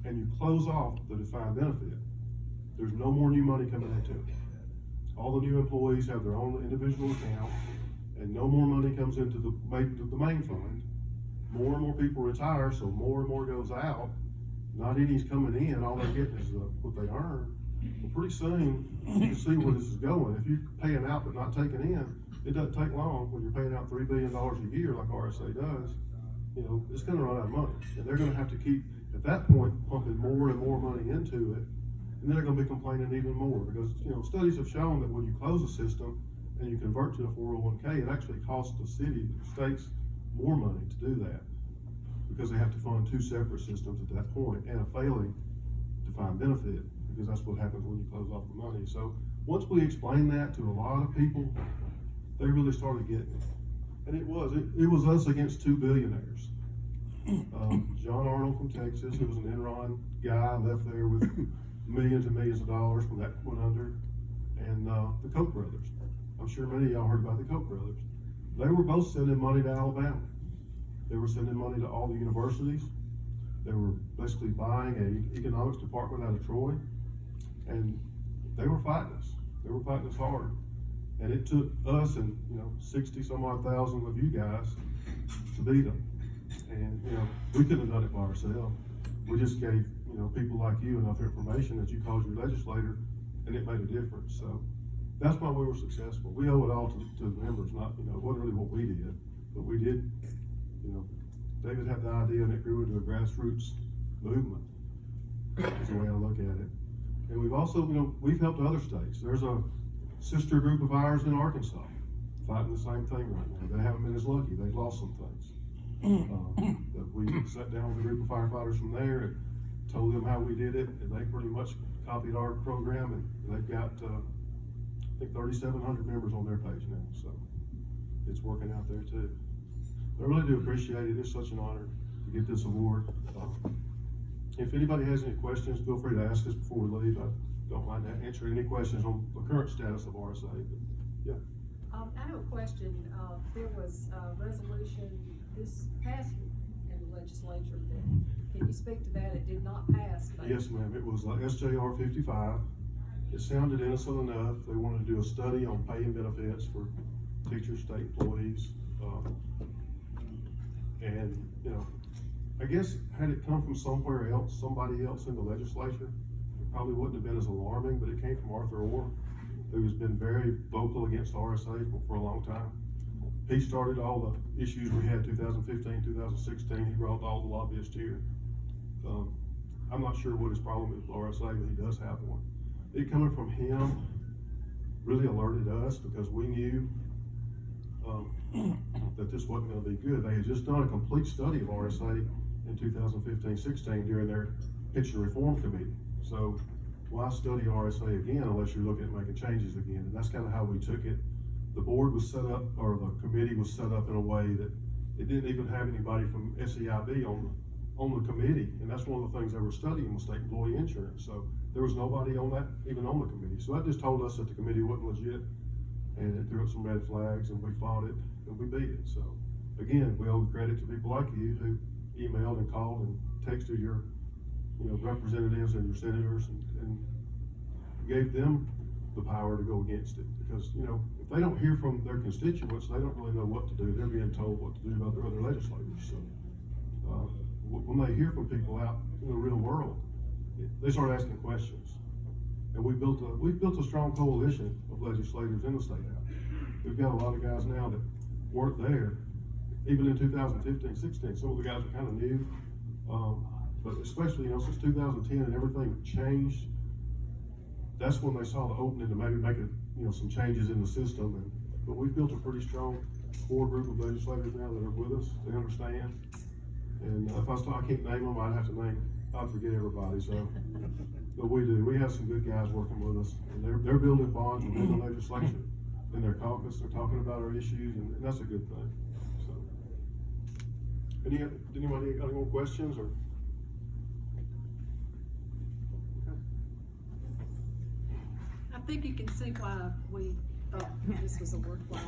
and you close off the defined benefit, there's no more new money coming into it. All the new employees have their own individual account, and no more money comes into the main fund. More and more people retire, so more and more goes out. Not any's coming in, all they're getting is what they earn. Well, pretty soon, you can see where this is going. If you're paying out but not taking in, it doesn't take long when you're paying out $3 billion a year like RSA does. You know, it's gonna run out of money. And they're gonna have to keep, at that point, pumping more and more money into it. And then they're gonna be complaining even more because, you know, studies have shown that when you close a system and you convert to a 401k, it actually costs the city, the states, more money to do that because they have to fund two separate systems at that point and a failing defined benefit because that's what happens when you close off the money. So once we explained that to a lot of people, they really started getting it. And it was us against two billionaires. John Arnold from Texas, who was an Enron guy, left there with millions and millions of dollars when that went under, and the Koch brothers. I'm sure many of y'all heard about the Koch brothers. They were both sending money to Alabama. They were sending money to all the universities. They were basically buying an economics department out of Troy, and they were fighting us. They were fighting us hard. And it took us and, 60 some odd thousand of you guys to beat them. And, we couldn't have done it by ourselves. We just gave, people like you enough information that you called your legislator, and it made a difference. So that's why we were successful. We owe it all to the members, not, it wasn't really what we did, but we did, David had the idea and it grew into a grassroots movement. That's the way I look at it. And we've also, we've helped other states. There's a sister group of ours in Arkansas fighting the same thing right now. They haven't been as lucky. They've lost some things. But we sat down with a group of firefighters from there and told them how we did it, and they pretty much copied our program, and they've got, I think 3,700 members on their page now, so it's working out there too. I really do appreciate it. It's such an honor to get this award. If anybody has any questions, feel free to ask us before we leave. I don't mind answering any questions on the current status of RSA, but yeah. I have a question. There was a resolution this past in the legislature that, can you speak to that? It did not pass. Yes, ma'am. It was SJR 55. It sounded innocent enough. They wanted to do a study on pay and benefits for teachers, state employees. And, I guess had it come from somewhere else, somebody else in the legislature, it probably wouldn't have been as alarming, but it came from Arthur Orr, who has been very vocal against RSA for a long time. He started all the issues we had 2015, 2016. He brought all the lobbyists here. I'm not sure what his problem is with RSA, but he does have one. It coming from him really alerted us because we knew that this wasn't going to be good. They had just done a complete study of RSA in 2015-16 during their pension reform committee. So why study RSA again unless you're looking at making changes again? And that's kind of how we took it. The board was set up, or the committee was set up in a way that it didn't even have anybody from SEIB on the committee, and that's one of the things they were studying was state employee insurance. So there was nobody on that, even on the committee. So that just told us that the committee wasn't legit, and it threw up some red flags, and we fought it, and we beat it. So again, we owe credit to people like you who emailed and called and texted your representatives and your senators and gave them the power to go against it. Because, if they don't hear from their constituents, they don't really know what to do. They're being told what to do about their other legislators. So when they hear from people out in the real world, they start asking questions. And we've built a strong coalition of legislators in the state house. We've got a lot of guys now that weren't there, even in 2015-16. Some of the guys are kind of new, but especially since 2010 and everything changed. That's when they saw the opening to maybe make some changes in the system. But we've built a pretty strong core group of legislators now that are with us. They understand. And if I can't name them, I'd forget everybody. So, but we do. We have some good guys working with us, and they're building bonds within the legislature, in their caucus. They're talking about our issues, and that's a good thing. So, anybody got any more questions or? I think you can see why we thought this was a worthwhile.